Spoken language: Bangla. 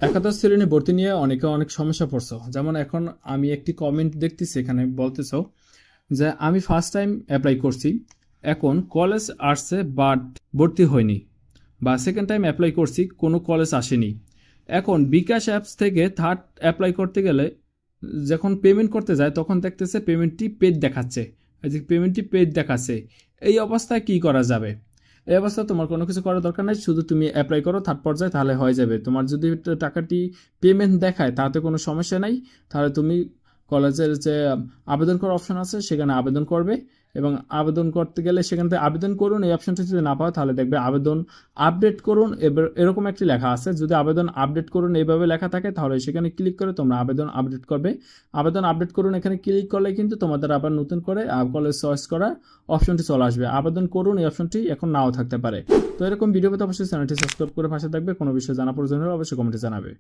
একাদশ শ্রেণী ভর্তি নিয়ে অনেকে অনেক সমস্যা পড়ছো। যেমন এখন আমি একটি কমেন্ট দেখতেছি, এখানে বলতেছো যে আমি ফার্স্ট টাইম অ্যাপ্লাই করছি, এখন কলেজ আসছে বাট ভর্তি হয়নি, বা সেকেন্ড টাইম অ্যাপ্লাই করছি কোনো কলেজ আসেনি। এখন বিকাশ অ্যাপস থেকে থার্ড অ্যাপ্লাই করতে গেলে যখন পেমেন্ট করতে যায় তখন দেখতেছে পেমেন্টটি পেড দেখাচ্ছে, পেমেন্টটি পেড দেখাচ্ছে। এই অবস্থায় কি করা যাবে? এই অবস্থা তোমার কোনো কিছু করার দরকার নাই, শুধু তুমি অ্যাপ্লাই করো থার্ড পর্যায়ে, তাহলে হয়ে যাবে। তোমার যদি টাকাটি পেমেন্ট দেখায় তাতে কোনো সমস্যা নাই, তাহলে তুমি কলেজের যে আবেদন করার অপশন আছে সেখানে আবেদন করবে, এবং আবেদন করতে গেলে সেখান থেকে আবেদন করুন এই অপশনটা যদি না পাও তাহলে দেখবে আবেদন আপডেট করুন এরকম একটি লেখা আছে। যদি আবেদন আপডেট করুন এইভাবে লেখা থাকে তাহলে সেখানে ক্লিক করে তোমরা আবেদন আপডেট করবে। আবেদন আপডেট করুন এখানে ক্লিক করলে কিন্তু তোমাদের আবার নতুন করে কলেজ চয়েস করার অপশনটি চলে আসবে। আবেদন করুন এই অপশনটি এখন নাও থাকতে পারে। তো এরকম ভিডিও পেতে অবশ্যই চ্যানেলটি সাবস্ক্রাইব করে পাশে থাকবে। কোনো বিষয়ে জানা প্রয়োজন হলে অবশ্যই কমেন্টে জানাবে।